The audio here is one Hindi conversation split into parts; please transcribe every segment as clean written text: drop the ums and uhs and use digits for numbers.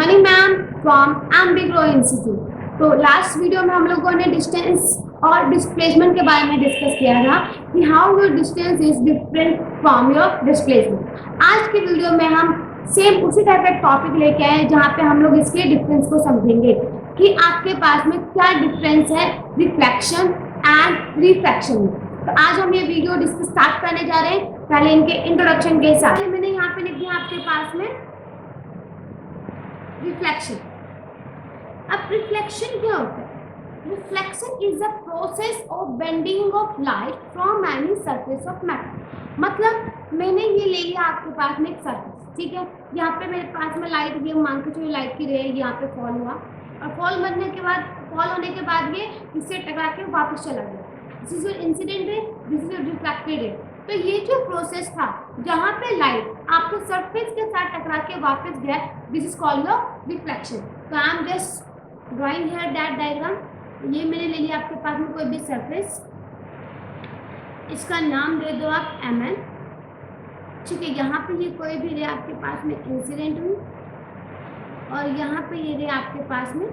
Money ma'am from Ambigro institute. तो लास्ट वीडियो में हम लोगों ने डिस्टेंस और डिस्प्लेसमेंट के बारे में डिस्कस किया था कि how your distance is different from your displacement. आज की वीडियो में हम सेम उसी टाइप का टॉपिक लेके आए जहाँ पे हम लोग इसके डिफरेंस को समझेंगे कि आपके पास में क्या डिफरेंस है रिफ्लेक्शन एंड रिफ्रैक्शन में। तो आज हम ये वीडियो डिस्कस स्टार्ट करने जा रहे हैं पहले इनके इंट्रोडक्शन के साथ। मैंने यहाँ पे लिख दिया आपके पास में रिफ्लेक्शन। अब रिफ्लेक्शन क्या होता है? Reflection is the process of bending of light from any surface of matter. मतलब मैंने ये ले लिया आपके पास में एक सरफेस, ठीक है, यहाँ पे मेरे पास में लाइट, ये मान के चलिए लाइट की रे यहाँ पे फॉल हुआ और फॉल बनने के बाद, फॉल होने के बाद ये इससे टकरा के वापस चला गया। This is your incident ray, this is your reflected ray. तो ये जो प्रोसेस था जहाँ पे लाइट आपके सरफेस के साथ टकरा के वापस गया, this is called your reflection. तो I am just drawing here that diagram. ये मैंने ले लिया आपके पास में कोई भी सरफेस, इसका नाम दे दो आप mn, ठीक है। यहाँ पे ये कोई भी रे आपके पास में इंसिडेंट हुई और यहाँ पे ये रे आपके पास में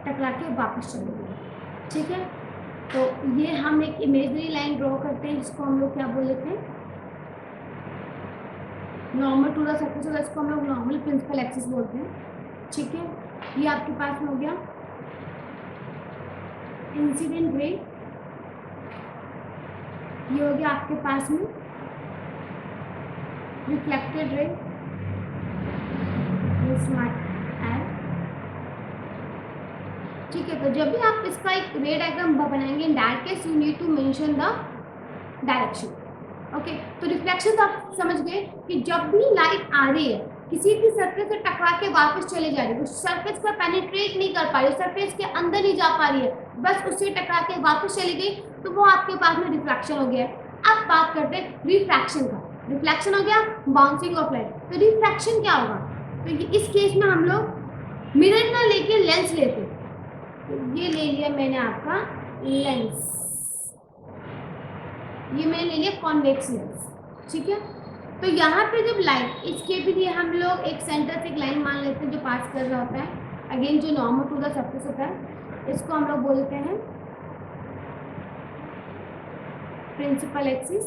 टकरा के वापस चली गई, ठीक है। तो ये हम एक इमेजनरी लाइन ड्रॉ करते हैं जिसको हम लोग क्या बोल लेते हैं, नॉर्मल टू द सरफेस, होगा इसको हम लोग नॉर्मल प्रिंसिपल एक्सिस बोलते हैं, ठीक है। ये आपके पास में हो गया इंसिडेंट रे, ये हो गया आपके पास में रिफ्लेक्टेड रे, ठीक है। तो जब भी आप इसका एक रे डायग्राम बनाएंगे, in that case you need to mention the direction, okay. तो रिफ्लेक्शन तो आप समझ गए कि जब भी लाइट आ रही है किसी भी सरफेस से टकरा के वापस चले जा रही है, उस सरफेस पर पेनिट्रेट नहीं कर पा रही, सरफेस के अंदर नहीं जा पा रही है, बस उससे टकरा के वापस चली गई, तो वो आपके पास में रिफ्लेक्शन हो गया। अब बात करते हैं रिफ्रैक्शन का। रिफ्लेक्शन हो गया बाउंसिंग ऑफ लाइट, तो रिफ्रैक्शन क्या होगा? तो इस केस में हम लोग मिरर ना लेके लेंस लेते, तो ये ले लिया मैंने आपका लेंस, ये मैंने ले लिया कॉन्वेक्स लेंस, ठीक है। तो यहाँ पे जब लाइट, इसके भी लिए हम लोग एक सेंटर से एक लाइन मान लेते हैं जो पास कर रहा होता है, अगेन जो नॉर्मल टू द सरफेस होता है, इसको हम लोग बोलते हैं प्रिंसिपल एक्सिस।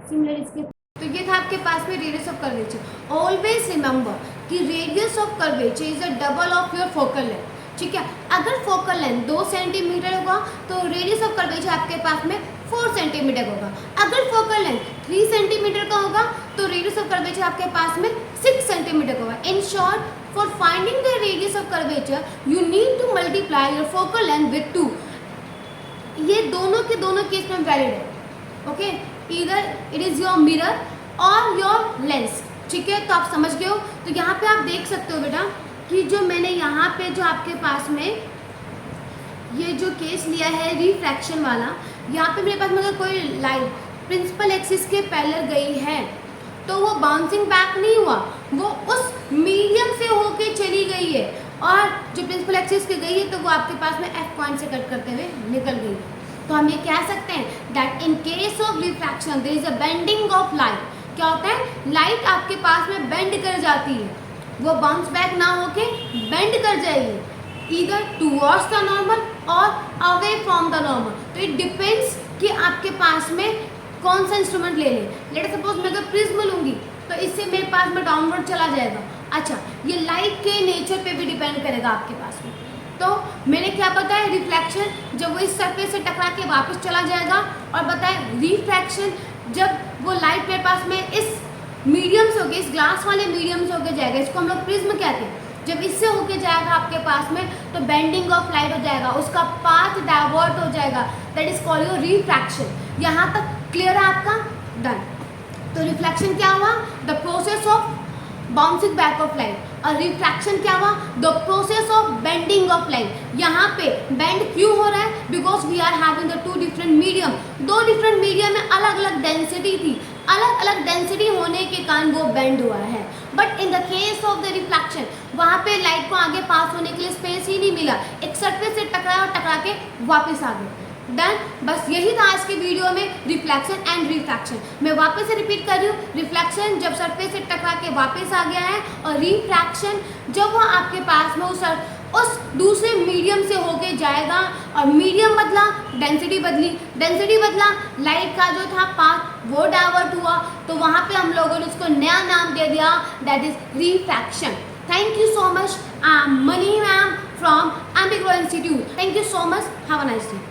सिमिलर इसके, तो ये था आपके पास में radius of curvature. Always remember कि radius of curvature is a double of your focal length, ठीक है। अगर फोकल लेंथ 2 सेंटीमीटर होगा तो रेडियस ऑफ कर्वेचर आपके पास में 4 सेंटीमीटर होगा। अगर फोकल लेंथ 3 सेंटीमीटर का होगा तो रेडियस ऑफ कर्वेचर आपके पास में 6 सेंटीमीटर का होगा। In short, for finding the radius of curvature you need to multiply your focal length with 2। ये दोनों के दोनों केस में वैलिड है, okay. Either it is your mirror और योर लेंस, ठीक है। तो आप समझ गए हो। तो यहाँ पे आप देख सकते हो बेटा कि जो मैंने यहाँ पे जो आपके पास में ये जो केस लिया है रिफ्रैक्शन वाला, यहाँ पे मेरे पास में अगर कोई लाइट प्रिंसिपल एक्सिस के पैरेलल गई है तो वो बाउंसिंग बैक नहीं हुआ, वो उस मीडियम से होके चली गई है और जो प्रिंसिपल एक्सिस के गई है तो वो आपके पास में एफ पॉइंट से कट करते हुए निकल गई है। तो हम ये कह सकते हैं that in case of refraction there is a bending of light. क्या होता है? लाइट आपके पास में बेंड कर जाती है, वो बाउंस बैक ना होके बेंड कर जाएगी, ईदर टुवर्ड्स द नॉर्मल और अवे फ्रॉम द नॉर्मल। तो इट डिपेंड्स कि आपके पास में कौन सा इंस्ट्रूमेंट ले लें। लेट सपोज मैं अगर प्रिज्म लूँगी तो इससे मेरे पास में डाउनवर्ड चला जाएगा। अच्छा, ये लाइट के नेचर पे भी डिपेंड करेगा आपके पास में। तो मैंने क्या बताया, रिफ्लेक्शन जब वो इस सरफेस से टकरा के वापस चला जाएगा, और बताया रिफ्रैक्शन जब वो लाइट मेरे पास में इस मीडियम से होके, इस ग्लास वाले मीडियम से होके जाएगा, इसको हम लोग प्रिज्म कहते हैं। जब इससे होके जाएगा आपके पास में तो बेंडिंग ऑफ लाइट हो जाएगा, उसका पाथ डाइवर्ट हो जाएगा, that is called your refraction. यहाँ तक क्लियर है आपका? डन। तो रिफ्लेक्शन क्या हुआ? The process of bouncing back of light. और रिफ्रैक्शन क्या हुआ? The process of bending of light. यहाँ पे बेंड क्यों हो रहा है? Because we are having the 2 different medium. 2 different medium में अलग अलग डेंसिटी थी, अलग अलग डेंसिटी होने के कारण वो बेंड हुआ है। But in the case of the reflection, वहाँ पे लाइट को आगे पास होने के लिए स्पेस ही नहीं मिला, एक सरफेस से टकराया और टकरा के वापस आ गए। डन, बस यही था आज के वीडियो में रिफ्लेक्शन एंड रिफ्रैक्शन। मैं वापस से रिपीट कर रही हूँ, रिफ्लेक्शन जब सरफेस से टकरा के वापस आ गया है, और रिफ्रैक्शन जब वो आपके पास में उस दूसरे मीडियम से होके जाएगा, और मीडियम बदला, डेंसिटी बदली, डेंसिटी बदला, लाइट का जो था पाथ वो डाइवर्ट हुआ, तो वहाँ पे हम लोगों ने उसको नया नाम दे दिया, that is refraction. Thank you so much. I'm Mani ma'am from Ambigro Institute. Thank you so much. Have a nice day.